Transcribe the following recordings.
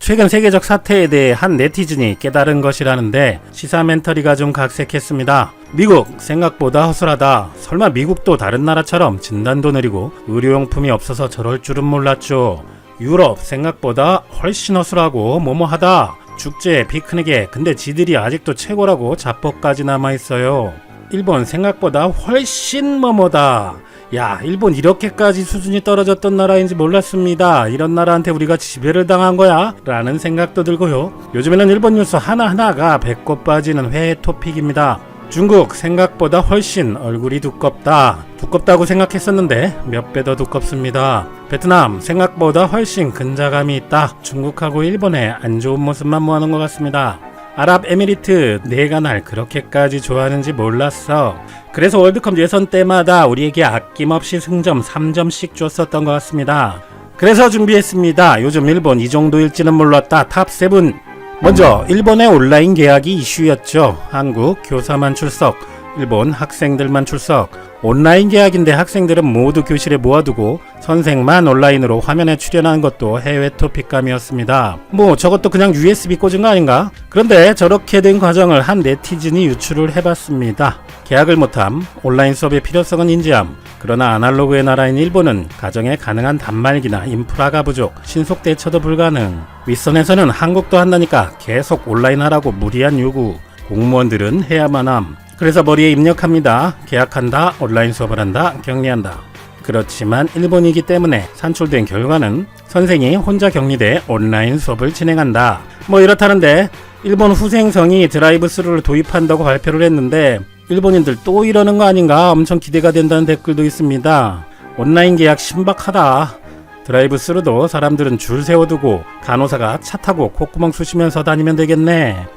최근 세계적 사태에 대해 한 네티즌이 깨달은 것이라는데 시사 멘터리가 좀 각색했습니다. 미국 생각보다 허술하다. 설마 미국도 다른 나라처럼 진단도 느리고 의료용품이 없어서 저럴 줄은 몰랐죠. 유럽 생각보다 훨씬 허술하고 뭐뭐하다. 축제 피크닉에 근데 지들이 아직도 최고라고 자뻑까지 남아있어요. 일본 생각보다 훨씬 뭐뭐다. 야, 일본 이렇게까지 수준이 떨어졌던 나라인지 몰랐습니다. 이런 나라한테 우리가 지배를 당한 거야? 라는 생각도 들고요. 요즘에는 일본 뉴스 하나하나가 배꼽 빠지는 회의 토픽입니다. 중국 생각보다 훨씬 얼굴이 두껍다. 두껍다고 생각했었는데 몇 배 더 두껍습니다. 베트남 생각보다 훨씬 근자감이 있다. 중국하고 일본의 안 좋은 모습만 모아놓은 것 같습니다. 아랍에미리트 내가 날 그렇게까지 좋아하는지 몰랐어. 그래서 월드컵 예선 때마다 우리에게 아낌없이 승점 3점씩 줬었던 것 같습니다. 그래서 준비했습니다. 요즘 일본 이 정도일지는 몰랐다. 탑7. 먼저 일본의 온라인 계약이 이슈였죠. 한국 교사만 출석, 일본 학생들만 출석. 온라인 계약인데 학생들은 모두 교실에 모아두고 선생만 온라인으로 화면에 출연하는 것도 해외 토픽감이었습니다. 뭐 저것도 그냥 USB 꽂은 거 아닌가? 그런데 저렇게 된 과정을 한 네티즌이 유출을 해봤습니다. 계약을 못함, 온라인 수업의 필요성은 인지함. 그러나 아날로그의 나라인 일본은 가정에 가능한 단말기나 인프라가 부족, 신속 대처도 불가능. 윗선에서는 한국도 한다니까 계속 온라인 하라고 무리한 요구. 공무원들은 해야만 함. 그래서 머리에 입력합니다. 계약한다, 온라인 수업을 한다, 격리한다. 그렇지만 일본이기 때문에 산출된 결과는 선생이 혼자 격리돼 온라인 수업을 진행한다. 뭐 이렇다는데 일본 후생성이 드라이브 스루를 도입한다고 발표를 했는데 일본인들 또 이러는 거 아닌가 엄청 기대가 된다는 댓글도 있습니다. 온라인 계약 신박하다. 드라이브 스루도 사람들은 줄 세워두고 간호사가 차 타고 콧구멍 쑤시면서 다니면 되겠네.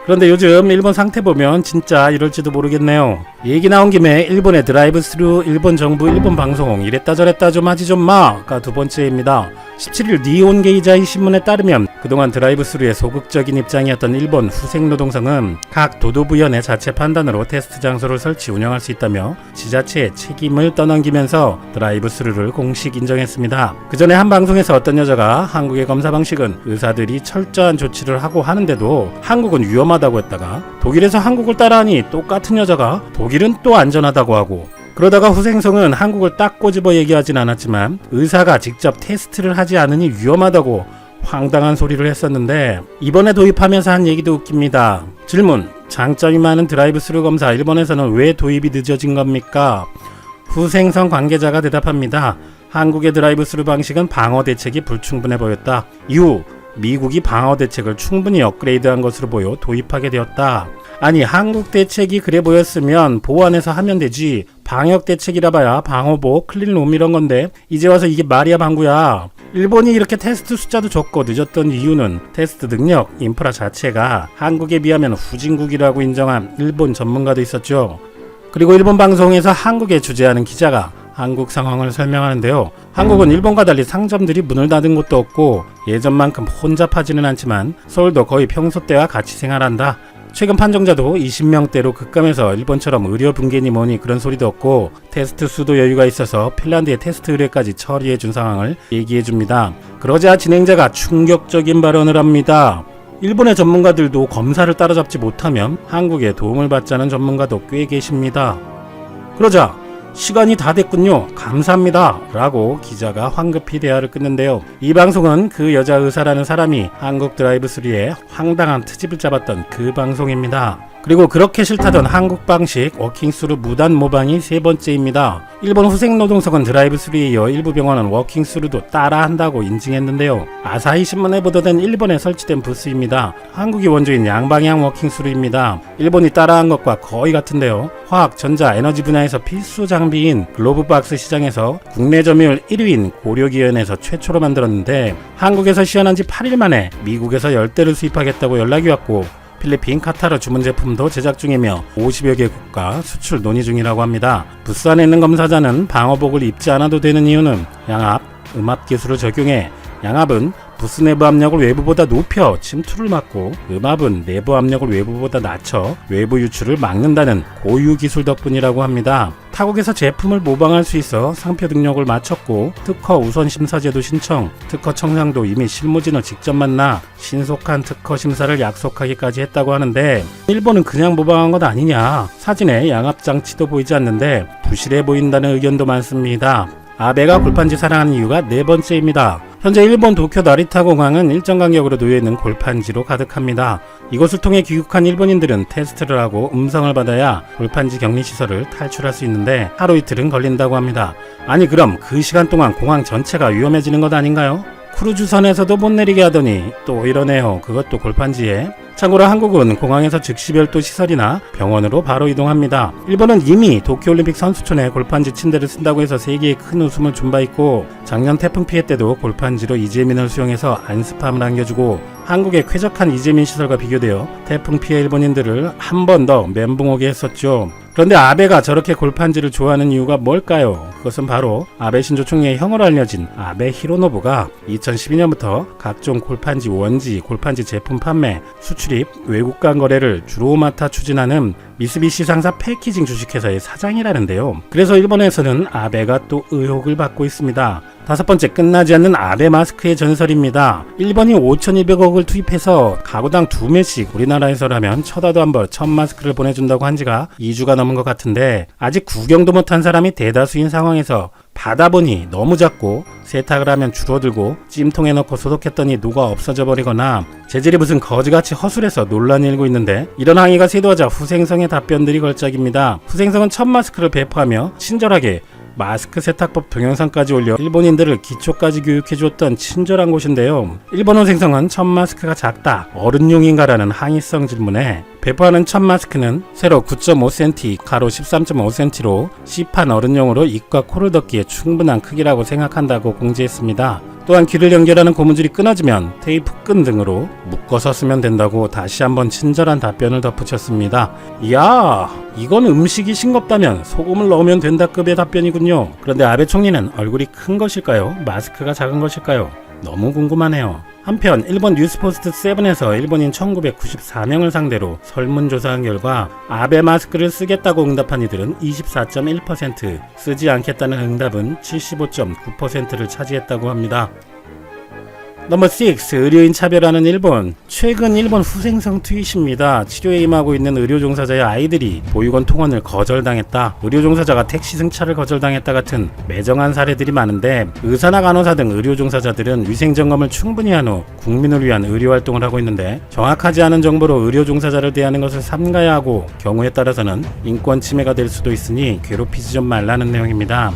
그런데 요즘 일본 상태 보면 진짜 이럴지도 모르겠네요. 얘기 나온 김에 일본의 드라이브 스루 일본 정부 일본 방송 이랬다 저랬다 좀 하지 좀 마가 두 번째입니다. 17일 니혼게이자이 신문에 따르면 그동안 드라이브 스루의 소극적인 입장이었던 일본 후생노동성은 각 도도부연의 자체 판단으로 테스트 장소를 설치 운영할 수 있다며 지자체의 책임을 떠넘기면서 드라이브 스루를 공식 인정했습니다. 그 전에 한 방송에서 어떤 여자가 한국의 검사 방식은 의사들이 철저한 조치를 하고 하는데도 한국은 위험하다고 했다가 독일에서 한국을 따라하니 똑같은 여자가 독일은 또 안전하다고 하고 그러다가 후생성은 한국을 딱 꼬집어 얘기하진 않았지만 의사가 직접 테스트를 하지 않으니 위험하다고 황당한 소리를 했었는데 이번에 도입하면서 한 얘기도 웃깁니다. 질문, 장점이 많은 드라이브 스루 검사 일본에서는 왜 도입이 늦어진 겁니까? 후생성 관계자가 대답합니다. 한국의 드라이브 스루 방식은 방어 대책이 불충분해 보였다. 이후 미국이 방어 대책을 충분히 업그레이드한 것으로 보여 도입하게 되었다. 아니 한국 대책이 그래 보였으면 보완해서 하면 되지. 방역 대책이라 봐야 방호복, 클린룸 이런 건데 이제 와서 이게 말이야 방구야. 일본이 이렇게 테스트 숫자도 적고 늦었던 이유는 테스트 능력, 인프라 자체가 한국에 비하면 후진국이라고 인정한 일본 전문가도 있었죠. 그리고 일본 방송에서 한국에 주재하는 기자가 한국 상황을 설명하는데요. 한국은 일본과 달리 상점들이 문을 닫은 곳도 없고 예전만큼 혼잡하지는 않지만 서울도 거의 평소 때와 같이 생활한다. 최근 판정자도 20명대로 급감해서 일본처럼 의료 붕괴니 뭐니 그런 소리도 없고 테스트 수도 여유가 있어서 핀란드의 테스트 의뢰까지 처리해준 상황을 얘기해줍니다. 그러자 진행자가 충격적인 발언을 합니다. 일본의 전문가들도 검사를 따라잡지 못하면 한국에 도움을 받자는 전문가도 꽤 계십니다. 그러자 시간이 다 됐군요. 감사합니다. 라고 기자가 황급히 대화를 끊는데요. 이 방송은 그 여자 의사라는 사람이 한국 드라이브 스루에 황당한 트집을 잡았던 그 방송입니다. 그리고 그렇게 싫다던 한국 방식 워킹 스루 무단 모방이 세 번째입니다. 일본 후생노동성은 드라이브 스루에 이어 일부 병원은 워킹 스루도 따라한다고 인증했는데요. 아사히 신문에 보도된 일본에 설치된 부스입니다. 한국이 원조인 양방향 워킹 스루입니다. 일본이 따라한 것과 거의 같은데요. 화학, 전자, 에너지 분야에서 필수 장비인 글로브박스 시장에서 국내 점유율 1위인 고려기현에서 최초로 만들었는데 한국에서 시연한 지 8일 만에 미국에서 10대를 수입하겠다고 연락이 왔고 필리핀, 카타르 주문 제품도 제작 중이며 50여 개 국가 수출 논의 중이라고 합니다. 부스 안에 있는 검사자는 방호복을 입지 않아도 되는 이유는 양압, 음압 기술을 적용해 양압은 부스 내부 압력을 외부보다 높여 침투를 막고 음압은 내부 압력을 외부보다 낮춰 외부 유출을 막는다는 고유 기술 덕분이라고 합니다. 타국에서 제품을 모방할 수 있어 상표 등록을 마쳤고 특허 우선 심사제도 신청, 특허 청량도 이미 실무진을 직접 만나 신속한 특허 심사를 약속하기까지 했다고 하는데 일본은 그냥 모방한 것 아니냐, 사진에 양압장치도 보이지 않는데 부실해 보인다는 의견도 많습니다. 아베가 골판지 사랑하는 이유가 네 번째입니다. 현재 일본 도쿄 나리타 공항은 일정 간격으로 놓여있는 골판지로 가득합니다. 이곳을 통해 귀국한 일본인들은 테스트를 하고 음성을 받아야 골판지 격리시설을 탈출할 수 있는데 하루 이틀은 걸린다고 합니다. 아니 그럼 그 시간 동안 공항 전체가 위험해지는 것 아닌가요? 크루즈선에서도 못 내리게 하더니 또 이러네요. 그것도 골판지에. 참고로 한국은 공항에서 즉시 별도 시설이나 병원으로 바로 이동합니다. 일본은 이미 도쿄올림픽 선수촌에 골판지 침대를 쓴다고 해서 세계에 큰 웃음을 준 바 있고 작년 태풍 피해 때도 골판지로 이재민을 수용해서 안습함을 안겨주고 한국의 쾌적한 이재민 시설과 비교되어 태풍 피해 일본인들을 한 번 더 멘붕 오게 했었죠. 그런데 아베가 저렇게 골판지를 좋아하는 이유가 뭘까요? 그것은 바로 아베 신조 총리의 형으로 알려진 아베 히로노부가 2012년부터 각종 골판지 원지, 골판지 제품 판매, 수출입, 외국 간 거래를 주로 맡아 추진하는 미쓰비시 상사 패키징 주식회사의 사장이라는데요. 그래서 일본에서는 아베가 또 의혹을 받고 있습니다. 다섯 번째, 끝나지 않는 아베 마스크의 전설입니다. 일본이 5,200억을 투입해서 가구당 2매씩 우리나라에서라면 쳐다도 안 볼 1000마스크를 보내준다고 한 지가 2주가 넘은 것 같은데 아직 구경도 못한 사람이 대다수인 상황에서 받아보니 너무 작고 세탁을 하면 줄어들고 찜통에 넣고 소독했더니 녹아 없어져 버리거나 재질이 무슨 거지같이 허술해서 논란이 일고 있는데 이런 항의가 쇄도하자 후생성의 답변들이 걸작입니다. 후생성은 1000마스크를 배포하며 친절하게 마스크 세탁법 동영상까지 올려 일본인들을 기초까지 교육해주었던 친절한 곳인데요. 일본 후생성은 1000마스크가 작다, 어른용인가라는 항의성 질문에 배포하는 1000마스크는 세로 9.5cm, 가로 13.5cm로 C판 어른용으로 입과 코를 덮기에 충분한 크기라고 생각한다고 공지했습니다. 또한 귀를 연결하는 고무줄이 끊어지면 테이프 끈 등으로 묶어서 쓰면 된다고 다시 한번 친절한 답변을 덧붙였습니다. 이야, 이건 음식이 싱겁다면 소금을 넣으면 된다급의 답변이군요. 그런데 아베 총리는 얼굴이 큰 것일까요? 마스크가 작은 것일까요? 너무 궁금하네요. 한편 일본 뉴스포스트 7에서 일본인 1994명을 상대로 설문조사한 결과 아베 마스크를 쓰겠다고 응답한 이들은 24.1%, 쓰지 않겠다는 응답은 75.9%를 차지했다고 합니다. 넘버 6. 의료인 차별하는 일본. 최근 일본 후생성 트윗입니다. 치료에 임하고 있는 의료 종사자의 아이들이 보육원 통원을 거절당했다, 의료 종사자가 택시 승차를 거절당했다 같은 매정한 사례들이 많은데 의사나 간호사 등 의료 종사자들은 위생점검을 충분히 한 후 국민을 위한 의료활동을 하고 있는데 정확하지 않은 정보로 의료 종사자를 대하는 것을 삼가야 하고 경우에 따라서는 인권 침해가 될 수도 있으니 괴롭히지 좀 말라는 내용입니다.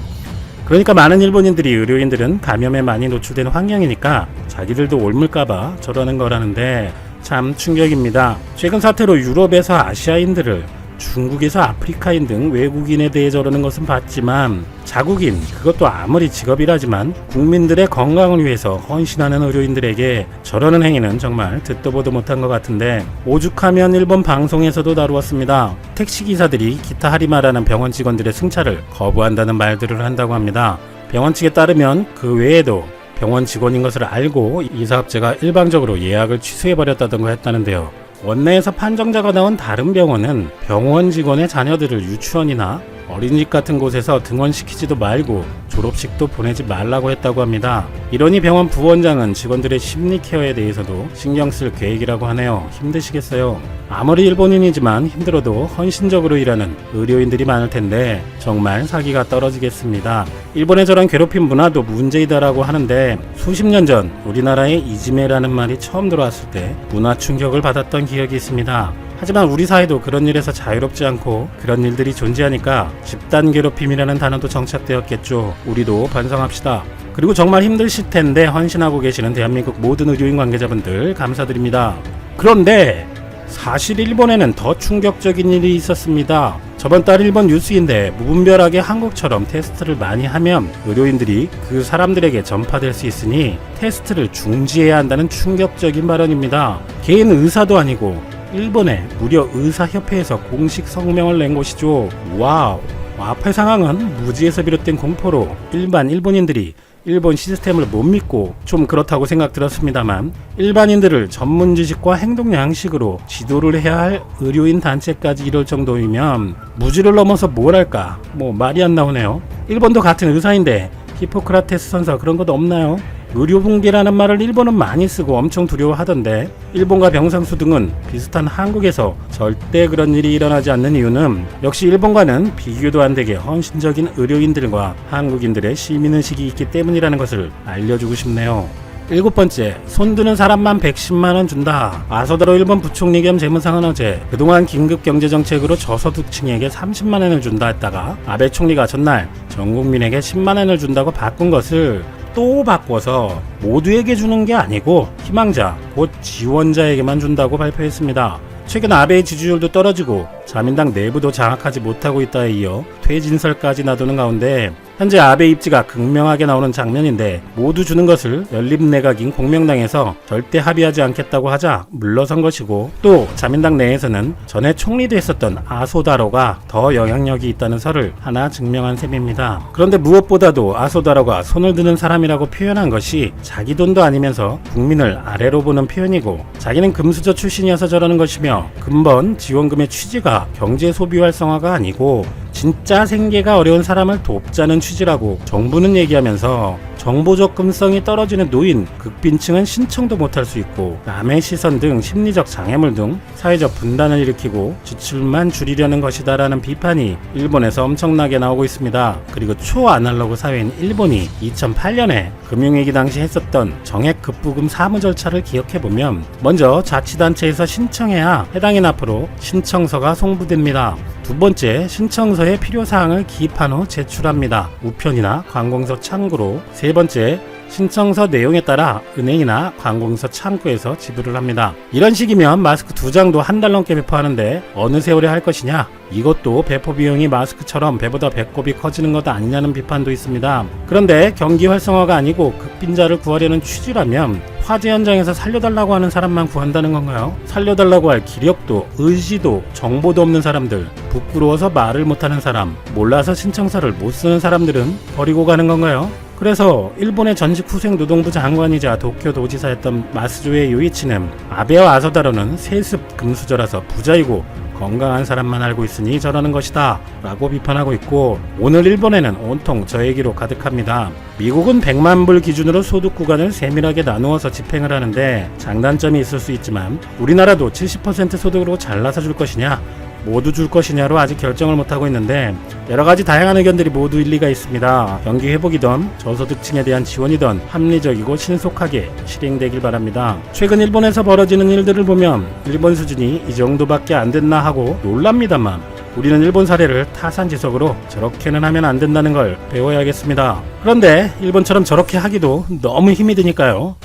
그러니까 많은 일본인들이 의료인들은 감염에 많이 노출된 환경이니까 자기들도 옮을까봐 저러는 거라는데 참 충격입니다. 최근 사태로 유럽에서 아시아인들을, 중국에서 아프리카인 등 외국인에 대해 저러는 것은 봤지만 자국인, 그것도 아무리 직업이라지만 국민들의 건강을 위해서 헌신하는 의료인들에게 저러는 행위는 정말 듣도 보도 못한 것 같은데 오죽하면 일본 방송에서도 다루었습니다. 택시기사들이 기타 하리마라는 병원 직원들의 승차를 거부한다는 말들을 한다고 합니다. 병원 측에 따르면 그 외에도 병원 직원인 것을 알고 이 사업자가 일방적으로 예약을 취소해버렸다던가 했다는데요. 원내에서 판정자가 나온 다른 병원은 병원 직원의 자녀들을 유치원이나 어린이집 같은 곳에서 등원시키지도 말고 졸업식도 보내지 말라고 했다고 합니다. 이러니 병원 부원장은 직원들의 심리 케어에 대해서도 신경 쓸 계획이라고 하네요. 힘드시겠어요? 아무리 일본인이지만 힘들어도 헌신적으로 일하는 의료인들이 많을 텐데 정말 사기가 떨어지겠습니다. 일본의 저런 괴롭힘 문화도 문제이다라고 하는데 수십 년 전 우리나라에 이지메라는 말이 처음 들어왔을 때 문화 충격을 받았던 기억이 있습니다. 하지만 우리 사회도 그런 일에서 자유롭지 않고 그런 일들이 존재하니까 집단 괴롭힘이라는 단어도 정착되었겠죠. 우리도 반성합시다. 그리고 정말 힘드실 텐데 헌신하고 계시는 대한민국 모든 의료인 관계자분들 감사드립니다. 그런데 사실 일본에는 더 충격적인 일이 있었습니다. 저번 달 일본 뉴스인데 무분별하게 한국처럼 테스트를 많이 하면 의료인들이 그 사람들에게 전파될 수 있으니 테스트를 중지해야 한다는 충격적인 발언입니다. 개인 의사도 아니고 일본의 무려 의사협회에서 공식 성명을 낸 것이죠. 와우. 앞의 상황은 무지에서 비롯된 공포로 일반 일본인들이 일본 시스템을 못 믿고 좀 그렇다고 생각 들었습니다만, 일반인들을 전문 지식과 행동 양식으로 지도를 해야 할 의료인 단체까지 이럴 정도이면 무지를 넘어서 뭘 할까? 말이 안 나오네요. 일본도 같은 의사인데 히포크라테스 선서 그런 것도 없나요? 의료붕괴라는 말을 일본은 많이 쓰고 엄청 두려워하던데, 일본과 병상수 등은 비슷한 한국에서 절대 그런 일이 일어나지 않는 이유는 역시 일본과는 비교도 안 되게 헌신적인 의료인들과 한국인들의 시민의식이 있기 때문이라는 것을 알려주고 싶네요. 7번째, 손드는 사람만 110만원 준다. 아소다로 일본 부총리 겸 재무상은 어제 그동안 긴급경제정책으로 저소득층에게 30만원을 준다 했다가 아베 총리가 전날 전 국민에게 10만원을 준다고 바꾼 것을 또 바꿔서 모두에게 주는 게 아니고 희망자, 곧 지원자에게만 준다고 발표했습니다. 최근 아베의 지지율도 떨어지고 자민당 내부도 장악하지 못하고 있다에 이어 퇴진설까지 나도는 가운데 현재 아베 입지가 극명하게 나오는 장면인데, 모두 주는 것을 연립내각인 공명당에서 절대 합의하지 않겠다고 하자 물러선 것이고, 또 자민당 내에서는 전에 총리도 했었던 아소다로가 더 영향력이 있다는 설을 하나 증명한 셈입니다. 그런데 무엇보다도 아소다로가 손을 드는 사람이라고 표현한 것이 자기 돈도 아니면서 국민을 아래로 보는 표현이고, 자기는 금수저 출신이어서 저러는 것이며, 근본 지원금의 취지가 경제 소비 활성화가 아니고 진짜 생계가 어려운 사람을 돕자는 취지라고 정부는 얘기하면서, 정보 접근성이 떨어지는 노인, 극빈층은 신청도 못할 수 있고 남의 시선 등 심리적 장애물 등 사회적 분단을 일으키고 지출만 줄이려는 것이다라는 비판이 일본에서 엄청나게 나오고 있습니다. 그리고 초아날로그 사회인 일본이 2008년에 금융위기 당시 했었던 정액 급부금 사무 절차를 기억해보면, 먼저 자치단체에서 신청해야 해당인 앞으로 신청서가 송부됩니다. 두 번째, 신청서에 필요사항을 기입한 후 제출합니다. 우편이나 관공서 창구로. 세 번째, 신청서 내용에 따라 은행이나 관공서 창구에서 지불을 합니다. 이런 식이면 마스크 2장도 한 달 넘게 배포하는데 어느 세월에 할 것이냐? 이것도 배포 비용이 마스크처럼 배보다 배꼽이 커지는 것 아니냐는 비판도 있습니다. 그런데 경기 활성화가 아니고 극빈자를 구하려는 취지라면 화재 현장에서 살려달라고 하는 사람만 구한다는 건가요? 살려달라고 할 기력도, 의지도, 정보도 없는 사람들, 부끄러워서 말을 못하는 사람, 몰라서 신청서를 못 쓰는 사람들은 버리고 가는 건가요? 그래서 일본의 전직 후생 노동부 장관이자 도쿄 도지사였던 마스조의 요이치는 아베와 아소다로는 세습 금수저라서 부자이고 건강한 사람만 알고 있으니 저러는 것이다 라고 비판하고 있고, 오늘 일본에는 온통 저 얘기로 가득합니다. 미국은 100만 불 기준으로 소득 구간을 세밀하게 나누어서 집행을 하는데 장단점이 있을 수 있지만, 우리나라도 70% 소득으로 잘라서 줄 것이냐, 모두 줄 것이냐로 아직 결정을 못하고 있는데, 여러가지 다양한 의견들이 모두 일리가 있습니다. 경기 회복이든 저소득층에 대한 지원이든 합리적이고 신속하게 실행되길 바랍니다. 최근 일본에서 벌어지는 일들을 보면 일본 수준이 이 정도밖에 안 됐나 하고 놀랍니다만, 우리는 일본 사례를 타산지석으로 저렇게는 하면 안 된다는 걸 배워야겠습니다. 그런데 일본처럼 저렇게 하기도 너무 힘이 드니까요.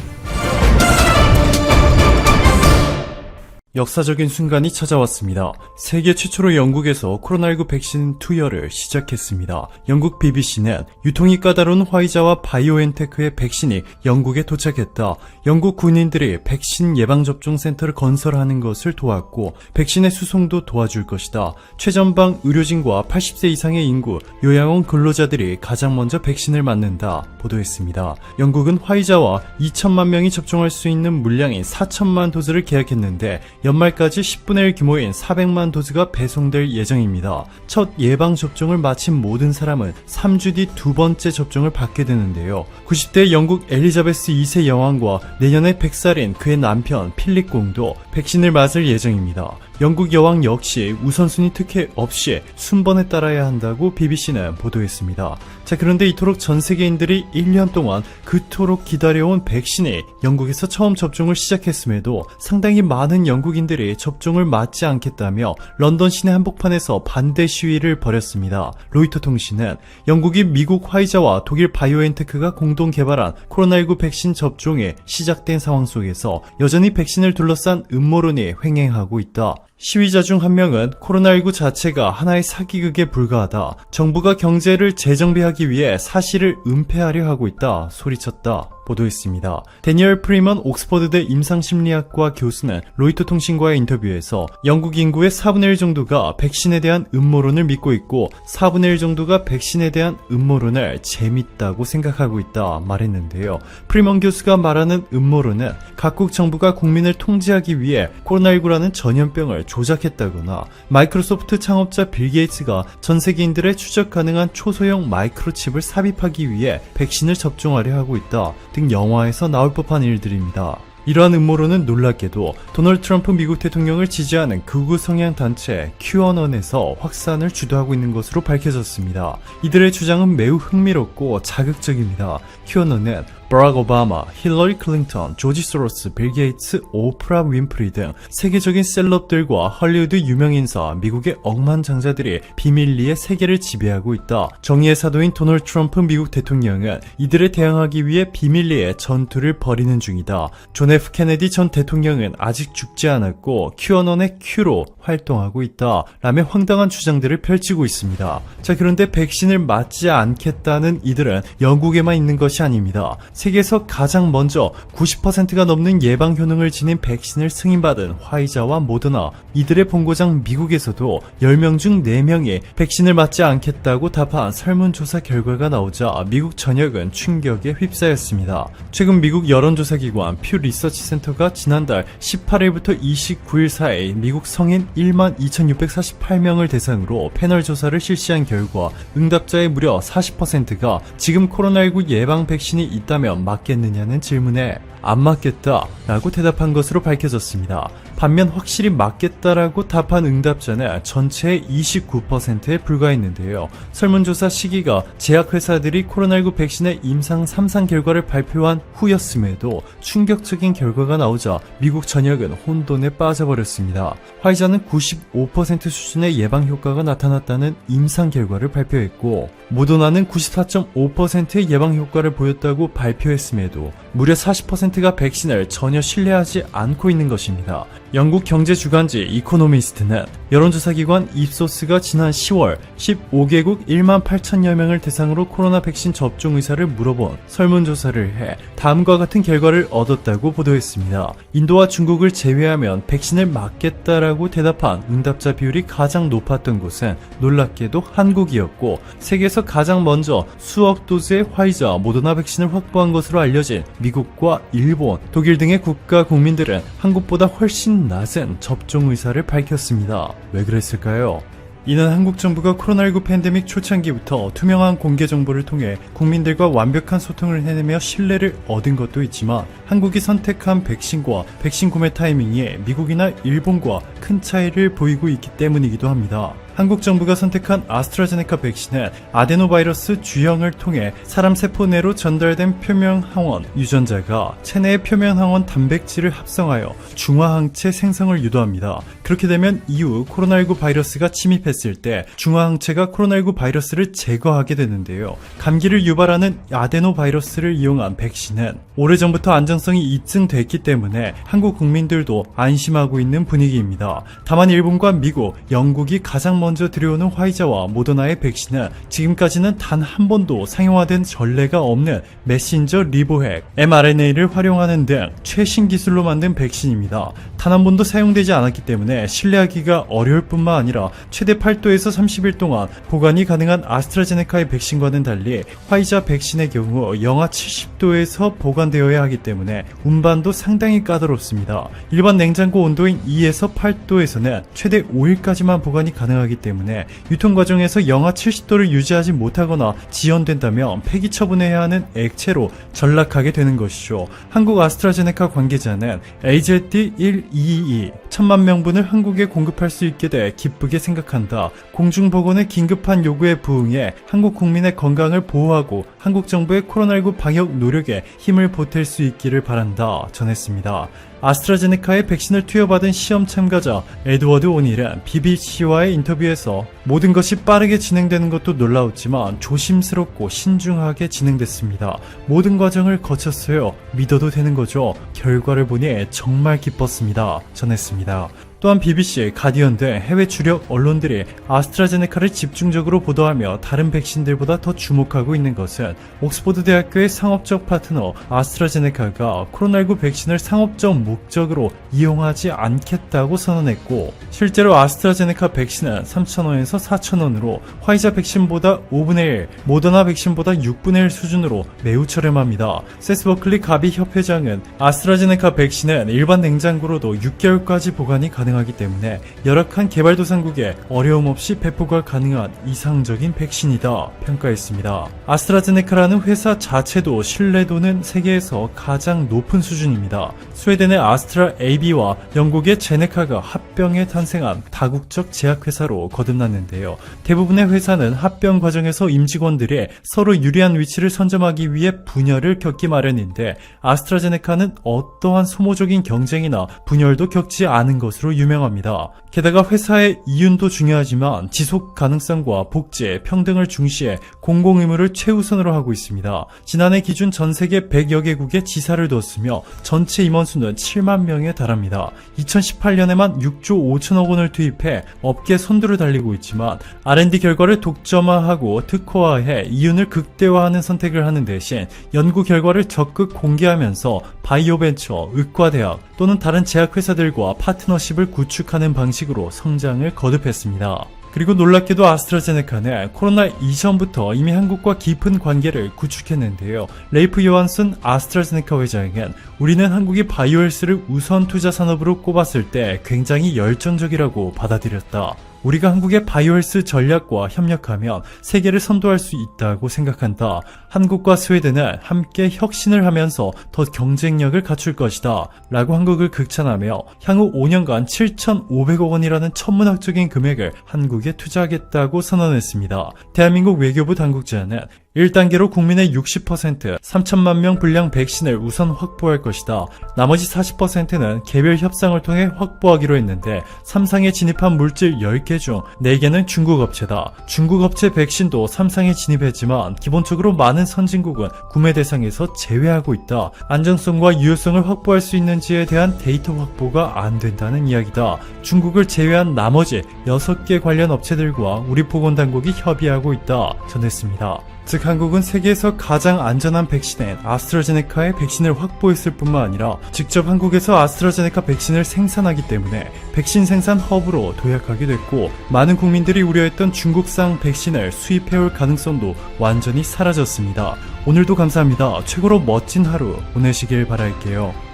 역사적인 순간이 찾아왔습니다. 세계 최초로 영국에서 코로나19 백신 투여를 시작했습니다. 영국 BBC는 유통이 까다로운 화이자와 바이오엔테크의 백신이 영국에 도착했다. 영국 군인들이 백신 예방접종 센터를 건설하는 것을 도왔고 백신의 수송도 도와줄 것이다. 최전방 의료진과 80세 이상의 인구, 요양원 근로자들이 가장 먼저 백신을 맞는다 보도했습니다. 영국은 화이자와 2천만 명이 접종할 수 있는 물량인 4천만 도즈를 계약했는데 연말까지 10분의 1 규모인 400만 도즈가 배송될 예정입니다. 첫 예방접종을 마친 모든 사람은 3주 뒤 두 번째 접종을 받게 되는데요. 90대 영국 엘리자베스 2세 여왕과 내년에 100살인 그의 남편 필립 공도 백신을 맞을 예정입니다. 영국 여왕 역시 우선순위 특혜 없이 순번에 따라야 한다고 BBC는 보도했습니다. 자, 그런데 이토록 전 세계인들이 1년 동안 그토록 기다려온 백신이 영국에서 처음 접종을 시작했음에도 상당히 많은 영국인들이 접종을 맞지 않겠다며 런던 시내 한복판에서 반대 시위를 벌였습니다. 로이터 통신은 영국이 미국 화이자와 독일 바이오엔테크가 공동 개발한 코로나19 백신 접종이 시작된 상황 속에서 여전히 백신을 둘러싼 음모론이 횡행하고 있다. 시위자 중 한 명은 코로나19 자체가 하나의 사기극에 불과하다. 정부가 경제를 재정비하기 위해 사실을 은폐하려 하고 있다. 소리쳤다. 보도했습니다. 데니얼 프리먼 옥스퍼드대 임상심리학과 교수는 로이터 통신과의 인터뷰에서 영국 인구의 4분의 1 정도가 백신에 대한 음모론을 믿고 있고 4분의 1 정도가 백신에 대한 음모론을 재밌다고 생각하고 있다 말했는데요. 프리먼 교수가 말하는 음모론은 각국 정부가 국민을 통제하기 위해 코로나19라는 전염병을 조작했다거나 마이크로소프트 창업자 빌 게이츠가 전 세계인들의 추적 가능한 초소형 마이크로칩을 삽입하기 위해 백신을 접종하려 하고 있다 등 영화에서 나올 법한 일들입니다. 이러한 음모론은 놀랍게도 도널드 트럼프 미국 대통령을 지지하는 극우 성향 단체 QAnon에서 확산을 주도하고 있는 것으로 밝혀졌습니다. 이들의 주장은 매우 흥미롭고 자극적입니다. QAnon은 버락 오바마, 힐러리 클린턴, 조지 소로스, 빌 게이츠, 오프라 윈프리 등 세계적인 셀럽들과 헐리우드 유명인사, 미국의 억만장자들이 비밀리에 세계를 지배하고 있다. 정의의 사도인 도널드 트럼프 미국 대통령은 이들에 대항하기 위해 비밀리에 전투를 벌이는 중이다. 존 F 케네디 전 대통령은 아직 죽지 않았고 QAnon의 Q로 활동하고 있다. 라며 황당한 주장들을 펼치고 있습니다. 자, 그런데 백신을 맞지 않겠다는 이들은 영국에만 있는 것이 아닙니다. 세계에서 가장 먼저 90%가 넘는 예방 효능을 지닌 백신을 승인받은 화이자와 모더나, 이들의 본고장 미국에서도 10명 중 4명이 백신을 맞지 않겠다고 답한 설문조사 결과가 나오자 미국 전역은 충격에 휩싸였습니다. 최근 미국 여론조사기관 퓨 리서치 센터가 지난달 18일부터 29일 사이 미국 성인 12,648명을 대상으로 패널 조사를 실시한 결과 응답자의 무려 40%가 지금 코로나19 예방 백신이 있다면 맞겠느냐는 질문에 안 맞겠다 라고 대답한 것으로 밝혀졌습니다. 반면 확실히 맞겠다라고 답한 응답자는 전체의 29%에 불과했는데요. 설문조사 시기가 제약회사들이 코로나19 백신의 임상 3상 결과를 발표한 후였음에도 충격적인 결과가 나오자 미국 전역은 혼돈에 빠져버렸습니다. 화이자는 95% 수준의 예방 효과가 나타났다는 임상 결과를 발표했고, 모더나는 94.5%의 예방 효과를 보였다고 발표했음에도 무려 40%가 백신을 전혀 신뢰하지 않고 있는 것입니다. 영국 경제주간지 이코노미스트는 여론조사기관 입소스가 지난 10월 15개국 1만 8천여 명을 대상으로 코로나 백신 접종 의사를 물어본 설문조사를 해 다음과 같은 결과를 얻었다고 보도했습니다. 인도와 중국을 제외하면 백신을 맞겠다라고 대답한 응답자 비율이 가장 높았던 곳은 놀랍게도 한국이었고, 세계에서 가장 먼저 수억 도즈의 화이자, 모더나 백신을 확보한 것으로 알려진 미국과 일본, 독일 등의 국가 국민들은 한국보다 훨씬 낮은 접종 의사를 밝혔습니다. 왜 그랬을까요? 이는 한국 정부가 코로나19 팬데믹 초창기부터 투명한 공개 정보를 통해 국민들과 완벽한 소통을 해내며 신뢰를 얻은 것도 있지만, 한국이 선택한 백신과 백신 구매 타이밍이 미국이나 일본과 큰 차이를 보이고 있기 때문이기도 합니다. 한국 정부가 선택한 아스트라제네카 백신은 아데노바이러스 주형을 통해 사람 세포 내로 전달된 표면항원 유전자가 체내의 표면항원 단백질을 합성하여 중화항체 생성을 유도합니다. 그렇게 되면 이후 코로나19 바이러스가 침입했을 때 중화항체가 코로나19 바이러스를 제거하게 되는데요. 감기를 유발하는 아데노바이러스를 이용한 백신은 오래전부터 안정성이 입증됐기 때문에 한국 국민들도 안심하고 있는 분위기입니다. 다만 일본과 미국, 영국이 가장 먼저 들여오는 화이자와 모더나의 백신은 지금까지는 단 한 번도 상용화된 전례가 없는 메신저 리보핵, mRNA를 활용하는 등 최신 기술로 만든 백신입니다. 단 한 번도 사용되지 않았기 때문에 신뢰하기가 어려울 뿐만 아니라 최대 8도에서 30일 동안 보관이 가능한 아스트라제네카의 백신과는 달리 화이자 백신의 경우 영하 70도에서 보관되어야 하기 때문에 운반도 상당히 까다롭습니다. 일반 냉장고 온도인 2에서 8도에서는 최대 5일까지만 보관이 가능하기 때문에 유통 과정에서 영하 70도를 유지하지 못하거나 지연된다면 폐기 처분해야 하는 액체로 전락하게 되는 것이죠. 한국 아스트라제네카 관계자는 AZ1222 1000만 명분을 한국에 공급할 수 있게 돼 기쁘게 생각한다. 공중보건의 긴급한 요구에 부응해 한국 국민의 건강을 보호하고 한국 정부의 코로나19 방역 노력에 힘을 보탤 수 있기를 바란다 전했습니다. 아스트라제네카의 백신을 투여받은 시험 참가자 에드워드 오닐은 BBC와의 인터뷰에서 모든 것이 빠르게 진행되는 것도 놀라웠지만 조심스럽고 신중하게 진행됐습니다. 모든 과정을 거쳤어요. 믿어도 되는 거죠. 결과를 보니 정말 기뻤습니다 전했습니다. 또한 BBC, 가디언 등 해외 주력 언론들이 아스트라제네카를 집중적으로 보도하며 다른 백신들보다 더 주목하고 있는 것은 옥스퍼드 대학교의 상업적 파트너 아스트라제네카가 코로나19 백신을 상업적 목적으로 이용하지 않겠다고 선언했고, 실제로 아스트라제네카 백신은 3,000원에서 4,000원으로 화이자 백신보다 5분의 1, 모더나 백신보다 6분의 1 수준으로 매우 저렴합니다. 세스 버클리 가비 협회장은 아스트라제네카 백신은 일반 냉장고로도 6개월까지 보관이 가능하기 때문에 열악한 개발도상국에 어려움 없이 배포가 가능한 이상적인 백신이다 평가했습니다. 아스트라제네카라는 회사 자체도 신뢰도는 세계에서 가장 높은 수준입니다. 스웨덴의 아스트라 AB와 영국의 제네카가 합병에 탄생한 다국적 제약회사로 거듭났는데요. 대부분의 회사는 합병 과정에서 임직원들이 서로 유리한 위치를 선점하기 위해 분열을 겪기 마련인데, 아스트라제네카는 어떠한 소모적인 경쟁이나 분열도 겪지 않은 것으로 유명합니다. 게다가 회사의 이윤도 중요하지만 지속 가능성과 복지, 평등을 중시해 공공의무를 최우선으로 하고 있습니다. 지난해 기준 전 세계 100여 개국에 지사를 두었으며 전체 임원수는 7만 명에 달합니다. 2018년에만 6조 5천억 원을 투입해 업계 선두를 달리고 있지만 R&D 결과를 독점화하고 특허화해 이윤을 극대화하는 선택을 하는 대신 연구 결과를 적극 공개하면서 바이오벤처, 의과대학 또는 다른 제약회사들과 파트너십을 구축하는 방식으로 성장을 거듭했습니다. 그리고 놀랍게도 아스트라제네카는 코로나 이전부터 이미 한국과 깊은 관계를 구축했는데요. 레이프 요한슨 아스트라제네카 회장은 우리는 한국이 바이오헬스를 우선 투자 산업으로 꼽았을 때 굉장히 열정적이라고 받아들였다. 우리가 한국의 바이오헬스 전략과 협력하면 세계를 선도할 수 있다고 생각한다. 한국과 스웨덴은 함께 혁신을 하면서 더 경쟁력을 갖출 것이다. 라고 한국을 극찬하며 향후 5년간 7,500억 원이라는 천문학적인 금액을 한국에 투자하겠다고 선언했습니다. 대한민국 외교부 당국자는 1단계로 국민의 60%, 3천만 명 분량 백신을 우선 확보할 것이다. 나머지 40%는 개별 협상을 통해 확보하기로 했는데 3상에 진입한 물질 10개 중 4개는 중국 업체다. 중국 업체 백신도 3상에 진입했지만 기본적으로 많은 선진국은 구매 대상에서 제외하고 있다. 안정성과 유효성을 확보할 수 있는지에 대한 데이터 확보가 안 된다는 이야기다. 중국을 제외한 나머지 6개 관련 업체들과 우리 보건당국이 협의하고 있다 전했습니다. 즉 한국은 세계에서 가장 안전한 백신인 아스트라제네카의 백신을 확보했을 뿐만 아니라 직접 한국에서 아스트라제네카 백신을 생산하기 때문에 백신 생산 허브로 도약하게 됐고, 많은 국민들이 우려했던 중국산 백신을 수입해올 가능성도 완전히 사라졌습니다. 오늘도 감사합니다. 최고로 멋진 하루 보내시길 바랄게요.